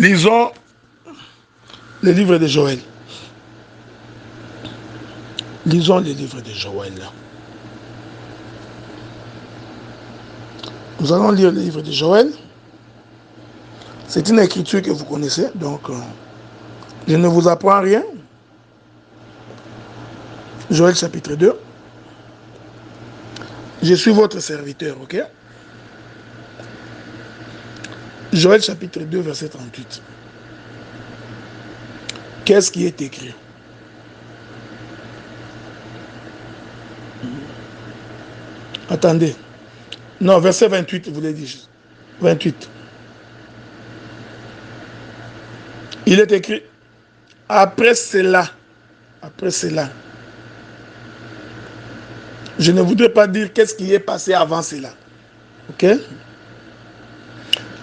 Lisons le livre de Joël. Lisons le livre de Joël. Nous allons lire le livre de Joël. C'est une écriture que vous connaissez, donc je ne vous apprends rien. Joël chapitre 2. Je suis votre serviteur, ok? Joël chapitre 2, verset 38. Qu'est-ce qui est écrit? Attendez. Non, verset 28, vous l'avez dit. 28. Il est écrit, après cela, je ne voudrais pas dire qu'est-ce qui est passé avant cela. Ok?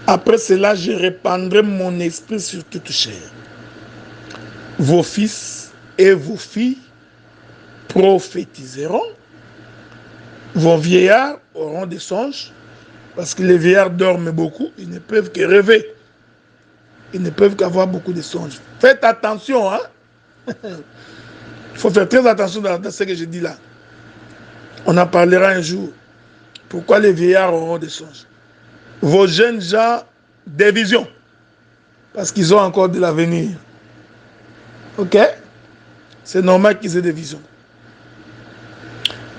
Après cela, je répandrai mon esprit sur toute chair. Vos fils et vos filles prophétiseront. Vos vieillards auront des songes, parce que les vieillards dorment beaucoup, ils ne peuvent que rêver. Ils ne peuvent qu'avoir beaucoup de songes. Faites attention, hein? Il faut faire très attention dans ce que je dis là. On en parlera un jour. Pourquoi les vieillards auront des songes? Vos jeunes gens, des visions. Parce qu'ils ont encore de l'avenir. Ok? C'est normal qu'ils aient des visions.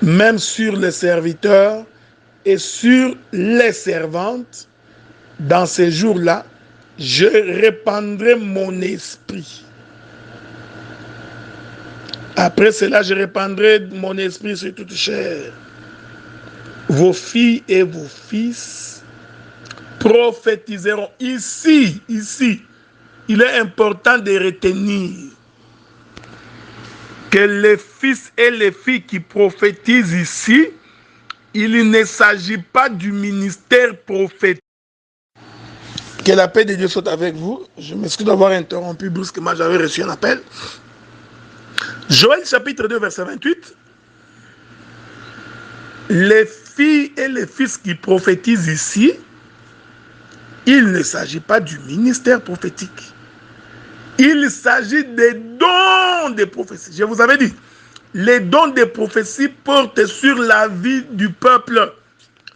Même sur les serviteurs et sur les servantes, dans ces jours-là, je répandrai mon esprit. Après cela, je répandrai mon esprit sur toute chair. Vos filles et vos fils prophétiseront. Ici, il est important de retenir que les fils et les filles qui prophétisent ici, il ne s'agit pas du ministère prophétique. Que la paix de Dieu soit avec vous. Je m'excuse d'avoir interrompu brusquement, j'avais reçu un appel. Joël chapitre 2, verset 28. Les filles et les fils qui prophétisent ici, il ne s'agit pas du ministère prophétique. Il s'agit des dons de prophétie. Je vous avais dit, les dons de prophétie portent sur la vie du peuple,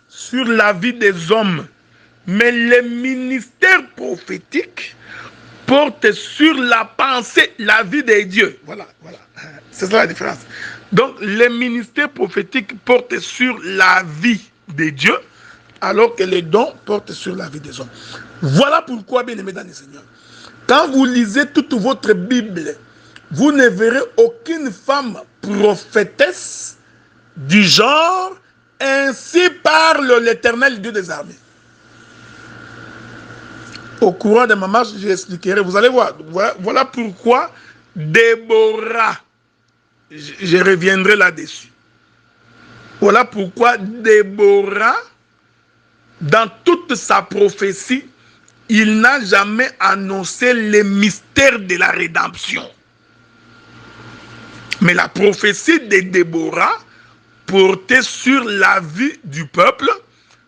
sur la vie des hommes. Mais le ministère prophétique porte sur la pensée, la vie des dieux. Voilà. C'est ça la différence. Donc, le ministère prophétique porte sur la vie des dieux, alors que les dons portent sur la vie des hommes. Voilà pourquoi, bien-aimés dans le Seigneur, quand vous lisez toute votre Bible, vous ne verrez aucune femme prophétesse du genre « Ainsi parle l'Éternel Dieu des armées ». Au courant de ma marche, j'expliquerai. Vous allez voir. Voilà pourquoi Déborah, je reviendrai là-dessus. Voilà pourquoi Déborah, dans toute sa prophétie, il n'a jamais annoncé les mystères de la rédemption. Mais la prophétie de Déborah portait sur la vie du peuple,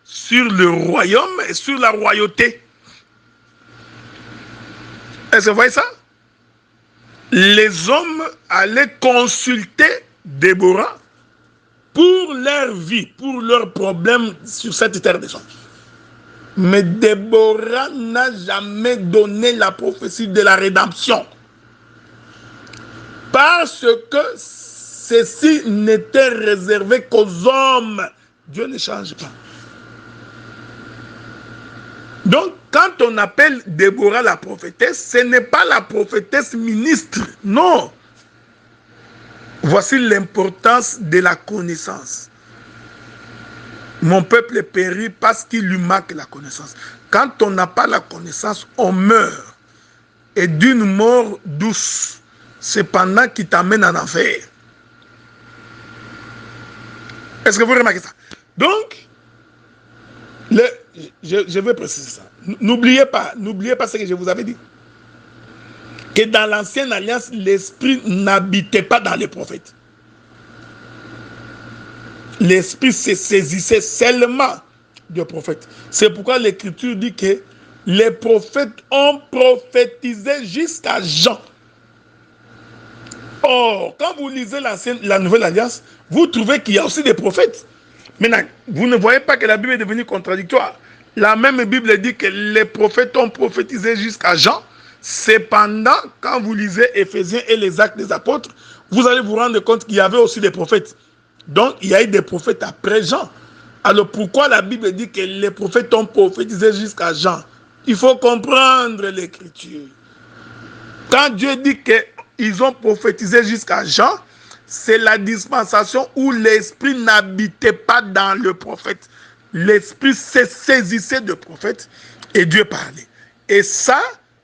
sur le royaume et sur la royauté. Est-ce que vous voyez ça? Les hommes allaient consulter Déborah pour leur vie, pour leurs problèmes sur cette terre des hommes. Mais Déborah n'a jamais donné la prophétie de la rédemption. Parce que ceci n'était réservé qu'aux hommes. Dieu ne change pas. Donc, quand on appelle Déborah la prophétesse, ce n'est pas la prophétesse ministre, non. Voici l'importance de la connaissance. Mon peuple périt parce qu'il lui manque la connaissance. Quand on n'a pas la connaissance, on meurt. Et d'une mort douce, cependant qui t'amène en enfer. Est-ce que vous remarquez ça? Donc, je vais préciser ça. N'oubliez pas ce que je vous avais dit. Que dans l'ancienne alliance, l'esprit n'habitait pas dans les prophètes. L'esprit se saisissait seulement des prophètes. C'est pourquoi l'écriture dit que Les prophètes ont prophétisé jusqu'à Jean. Or, quand vous lisez la Nouvelle Alliance, vous trouvez qu'il y a aussi des prophètes. Maintenant, vous ne voyez pas que la Bible est devenue contradictoire. La même Bible dit que les prophètes ont prophétisé jusqu'à Jean. Cependant, quand vous lisez Éphésiens et les Actes des Apôtres, vous allez vous rendre compte qu'il y avait aussi des prophètes. Donc, il y a eu des prophètes après Jean. Alors, pourquoi la Bible dit que les prophètes ont prophétisé jusqu'à Jean? Il faut comprendre l'Écriture. Quand Dieu dit qu'ils ont prophétisé jusqu'à Jean, c'est la dispensation où l'Esprit n'habitait pas dans le prophète. L'Esprit se saisissait de prophète et Dieu parlait. Et ça,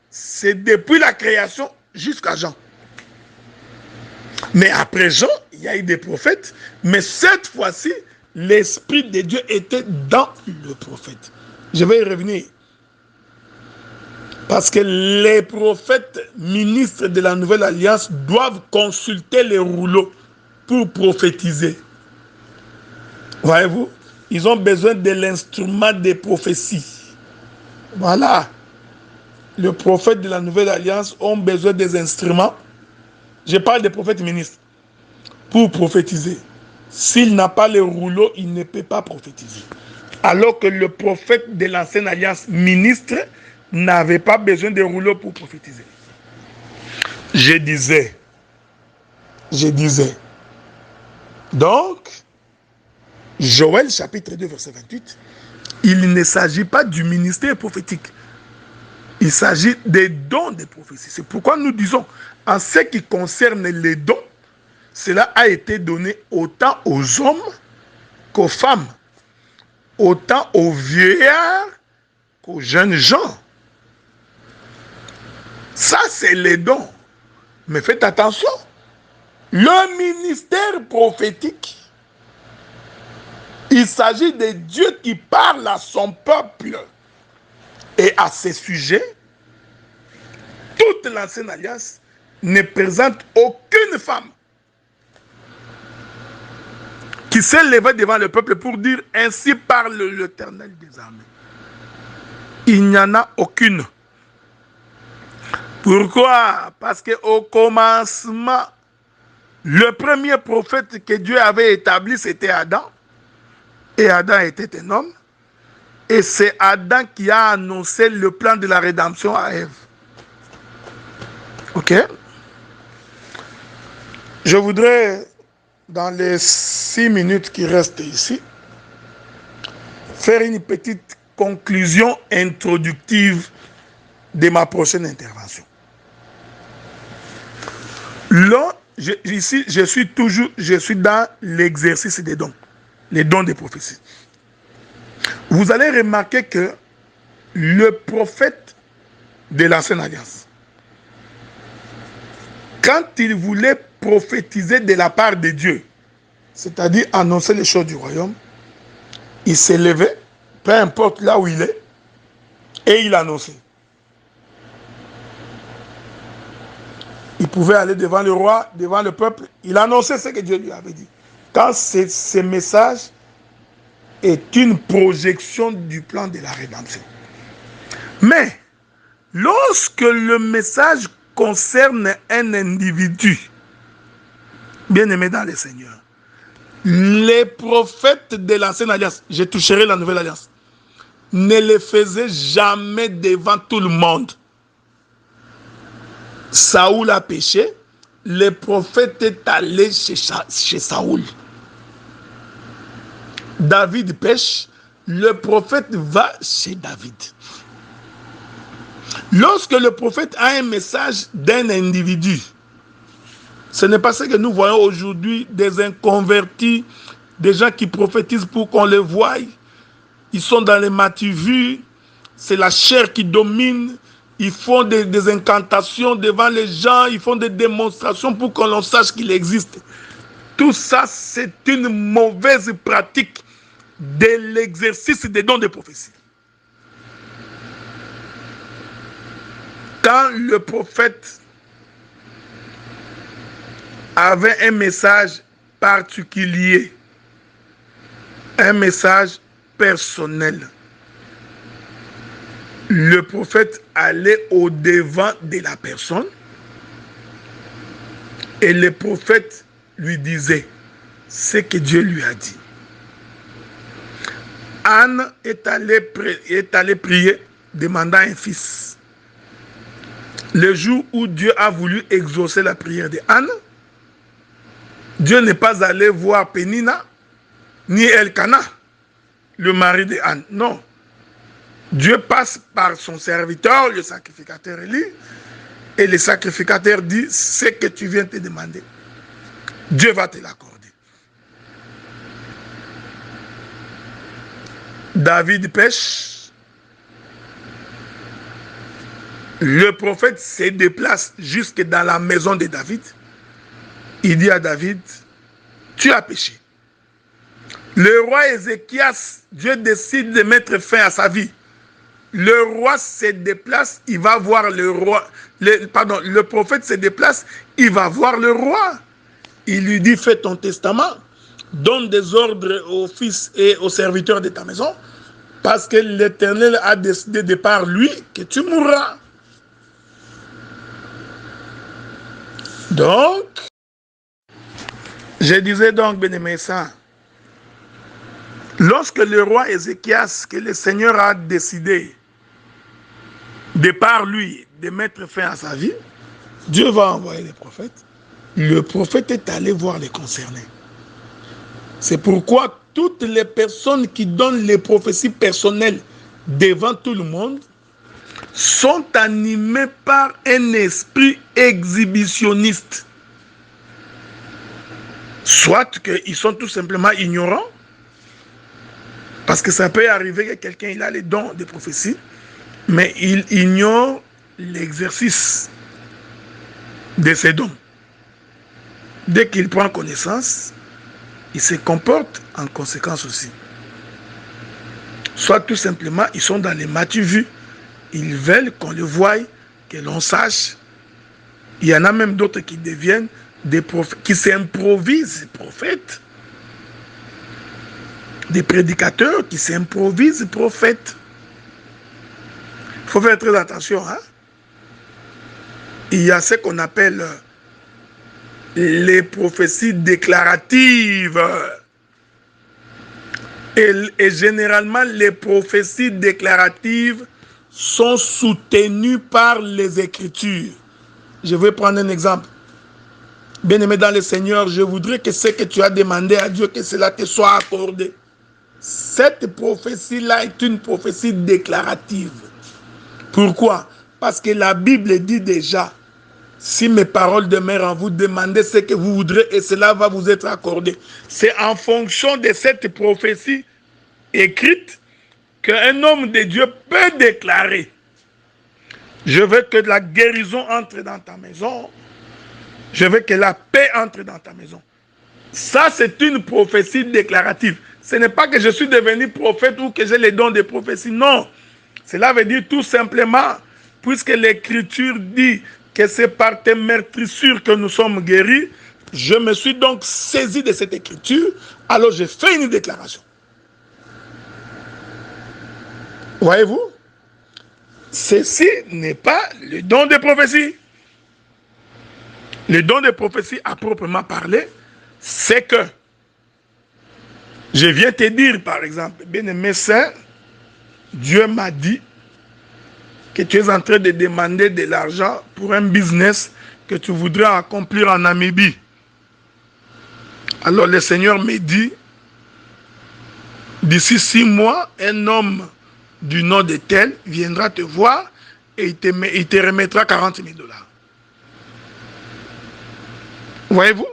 c'est depuis la création jusqu'à Jean. Mais après Jean, il y a eu des prophètes, mais cette fois-ci, l'Esprit de Dieu était dans le prophète. Je vais y revenir. Parce que les prophètes ministres de la Nouvelle Alliance doivent consulter les rouleaux pour prophétiser. Voyez-vous, ils ont besoin de l'instrument des prophéties. Voilà. Les prophètes de la Nouvelle Alliance ont besoin des instruments. Je parle des prophètes ministres pour prophétiser. S'il n'a pas les rouleaux, il ne peut pas prophétiser. Alors que le prophète de l'Ancienne Alliance ministre n'avait pas besoin de rouleaux pour prophétiser. Je disais. Donc, Joël chapitre 2 verset 28, il ne s'agit pas du ministère prophétique. Il s'agit des dons des prophéties. C'est pourquoi nous disons, en ce qui concerne les dons, cela a été donné autant aux hommes qu'aux femmes, autant aux vieillards qu'aux jeunes gens. Ça, c'est les dons. Mais faites attention, le ministère prophétique, il s'agit de Dieu qui parle à son peuple. Et à ce sujet, toute l'Ancienne Alliance ne présente aucune femme qui s'est levée devant le peuple pour dire « Ainsi parle l'Éternel des armées ». Il n'y en a aucune. Pourquoi? Parce qu'au commencement, le premier prophète que Dieu avait établi, c'était Adam. Et Adam était un homme. Et c'est Adam qui a annoncé le plan de la rédemption à Ève. Ok? Je voudrais, dans les 6 minutes qui restent ici, faire une petite conclusion introductive de ma prochaine intervention. Là, ici, je suis dans l'exercice des dons, les dons des prophéties. Vous allez remarquer que le prophète de l'Ancienne Alliance, quand il voulait prophétiser de la part de Dieu, c'est-à-dire annoncer les choses du royaume, il s'est levé, peu importe là où il est, et il annonçait. Il pouvait aller devant le roi, devant le peuple, il annonçait ce que Dieu lui avait dit. Quand ce message est une projection du plan de la rédemption. Mais, lorsque le message concerne un individu, bien-aimé dans le Seigneur, les prophètes de l'Ancienne Alliance, je toucherai la Nouvelle Alliance, ne le faisaient jamais devant tout le monde. Saoul a péché, le prophète est allé chez Saoul. David pêche, le prophète va chez David. Lorsque le prophète a un message d'un individu, ce n'est pas ce que nous voyons aujourd'hui, des inconvertis, des gens qui prophétisent pour qu'on les voie. Ils sont dans les matu-vues, c'est la chair qui domine. Ils font des incantations devant les gens, ils font des démonstrations pour qu'on l'on sache qu'il existe. Tout ça, c'est une mauvaise pratique de l'exercice des dons de prophétie. Quand le prophète avait un message particulier, un message personnel, le prophète allait au-devant de la personne et le prophète lui disait ce que Dieu lui a dit. Anne est allée prier, demandant un fils. Le jour où Dieu a voulu exaucer la prière de Anne, Dieu n'est pas allé voir Pénina, ni Elkana, le mari de Anne. Non. Dieu passe par son serviteur, le sacrificateur Élie, et le sacrificateur dit ce que tu viens te demander. Dieu va te l'accorder. David pêche. Le prophète se déplace jusque dans la maison de David. Il dit à David, tu as péché. Le roi Ézéchias, Dieu décide de mettre fin à sa vie. Le roi se déplace, il va voir le roi. Le prophète se déplace, il va voir le roi. Il lui dit, fais ton testament, donne des ordres aux fils et aux serviteurs de ta maison, parce que l'Éternel a décidé de par lui que tu mourras. Donc, je disais donc, bien-aimé, ça, lorsque le roi Ézéchias, que le Seigneur a décidé de par lui de mettre fin à sa vie, Dieu va envoyer les prophètes. Le prophète est allé voir les concernés. C'est pourquoi toutes les personnes qui donnent les prophéties personnelles devant tout le monde sont animées par un esprit exhibitionniste. Soit qu'ils sont tout simplement ignorants, parce que ça peut arriver que quelqu'un il a les dons de prophétie, mais il ignore l'exercice de ces dons. Dès qu'il prend connaissance, il se comporte en conséquence aussi. Soit tout simplement, ils sont dans les matu vus. Ils veulent qu'on le voie, que l'on sache. Il y en a même d'autres qui deviennent des prophètes, qui s'improvisent prophètes. Des prédicateurs qui s'improvisent prophètes. Il faut faire très attention. Hein? Il y a ce qu'on appelle les prophéties déclaratives. Et généralement, les prophéties déclaratives sont soutenues par les Écritures. Je vais prendre un exemple. Bien-aimé dans le Seigneur, je voudrais que ce que tu as demandé à Dieu, que cela te soit accordé. Cette prophétie-là est une prophétie déclarative. Pourquoi? Parce que la Bible dit déjà, si mes paroles demeurent en vous, demandez ce que vous voudrez et cela va vous être accordé. C'est en fonction de cette prophétie écrite qu'un homme de Dieu peut déclarer: je veux que la guérison entre dans ta maison. Je veux que la paix entre dans ta maison. Ça, c'est une prophétie déclarative. Ce n'est pas que je suis devenu prophète ou que j'ai les dons de prophétie. Non. Cela veut dire tout simplement, puisque l'Écriture dit que c'est par tes meurtrissures que nous sommes guéris, je me suis donc saisi de cette Écriture, alors je fais une déclaration. Voyez-vous? Ceci n'est pas le don de prophétie. Le don de prophétie à proprement parler, c'est que je viens te dire, par exemple, bien-aimé saint, Dieu m'a dit que tu es en train de demander de l'argent pour un business que tu voudrais accomplir en Namibie. Alors le Seigneur me dit, d'ici 6 mois, un homme du nom de tel viendra te voir et il te remettra 40 000 $. Voyez-vous?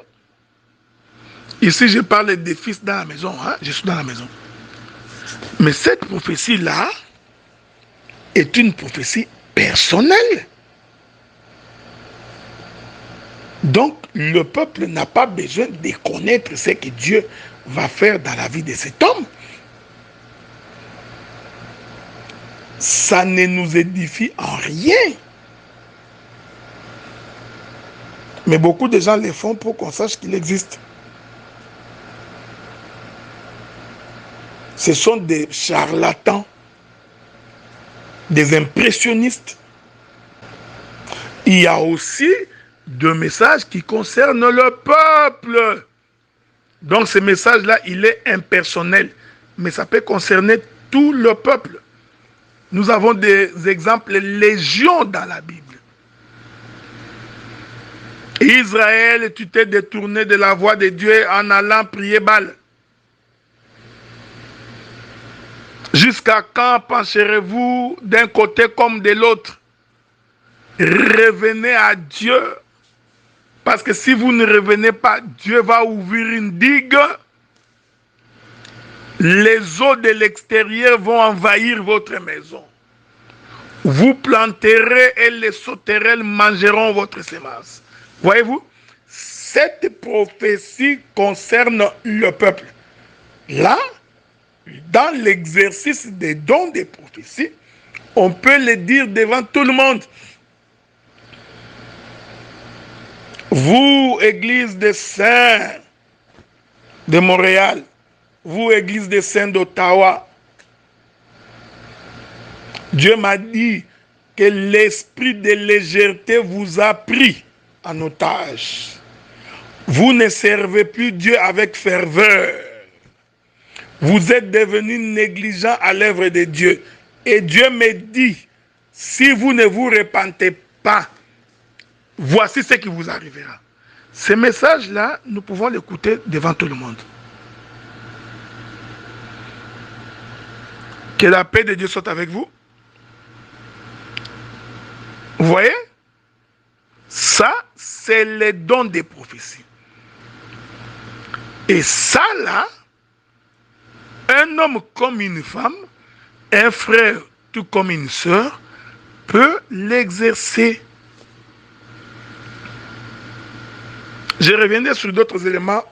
Ici, je parle des fils dans la maison. Hein? Je suis dans la maison. Mais cette prophétie-là est une prophétie personnelle. Donc, le peuple n'a pas besoin de connaître ce que Dieu va faire dans la vie de cet homme. Ça ne nous édifie en rien. Mais beaucoup de gens le font pour qu'on sache qu'il existe. Ce sont des charlatans, des impressionnistes. Il y a aussi des messages qui concernent le peuple. Donc ce message-là, il est impersonnel, mais ça peut concerner tout le peuple. Nous avons des exemples légion dans la Bible. Israël, tu t'es détourné de la voie de Dieu en allant prier Baal. Jusqu'à quand pencherez-vous d'un côté comme de l'autre? Revenez à Dieu. Parce que si vous ne revenez pas, Dieu va ouvrir une digue. Les eaux de l'extérieur vont envahir votre maison. Vous planterez et les sauterelles mangeront votre semence. Voyez-vous, cette prophétie concerne le peuple. Là, dans l'exercice des dons des prophéties, on peut le dire devant tout le monde. Vous, Église des Saints de Montréal, vous, Église des Saints d'Ottawa, Dieu m'a dit que l'esprit de légèreté vous a pris en otage. Vous ne servez plus Dieu avec ferveur. Vous êtes devenus négligents à l'œuvre de Dieu. Et Dieu me dit, si vous ne vous repentez pas, voici ce qui vous arrivera. Ce message-là, nous pouvons l'écouter devant tout le monde. Que la paix de Dieu soit avec vous. Vous voyez? Ça, c'est le don des prophéties. Et ça, là, un homme comme une femme, un frère tout comme une sœur, peut l'exercer. Je reviendrai sur d'autres éléments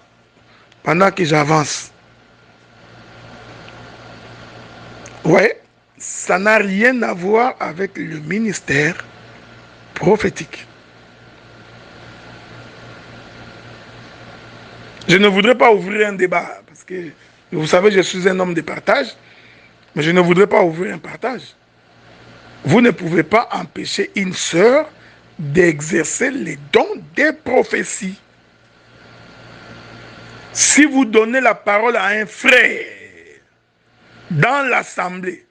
pendant que j'avance. Vous voyez? Ça n'a rien à voir avec le ministère prophétique. Je ne voudrais pas ouvrir un débat, parce que vous savez, je suis un homme de partage, mais je ne voudrais pas ouvrir un partage. Vous ne pouvez pas empêcher une sœur d'exercer les dons des prophéties. Si vous donnez la parole à un frère dans l'assemblée,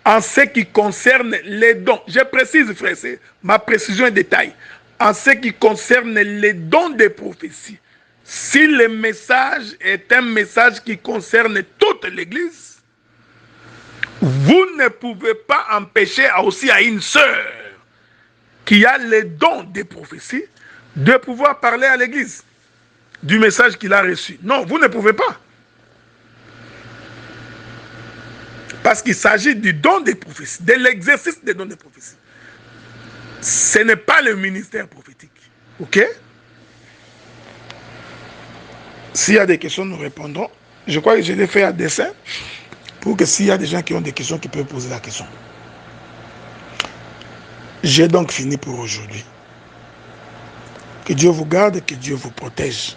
en ce qui concerne les dons, je précise, frère, c'est ma précision et détail, en ce qui concerne les dons des prophéties, si le message est un message qui concerne toute l'Église, vous ne pouvez pas empêcher aussi à une sœur qui a les dons des prophéties de pouvoir parler à l'Église du message qu'il a reçu. Non, vous ne pouvez pas. Parce qu'il s'agit du don des prophéties, de l'exercice des dons des prophéties. Ce n'est pas le ministère prophétique. Ok? S'il y a des questions, nous répondrons. Je crois que je l'ai fait à dessein pour que s'il y a des gens qui ont des questions, qui peuvent poser la question. J'ai donc fini pour aujourd'hui. Que Dieu vous garde, que Dieu vous protège.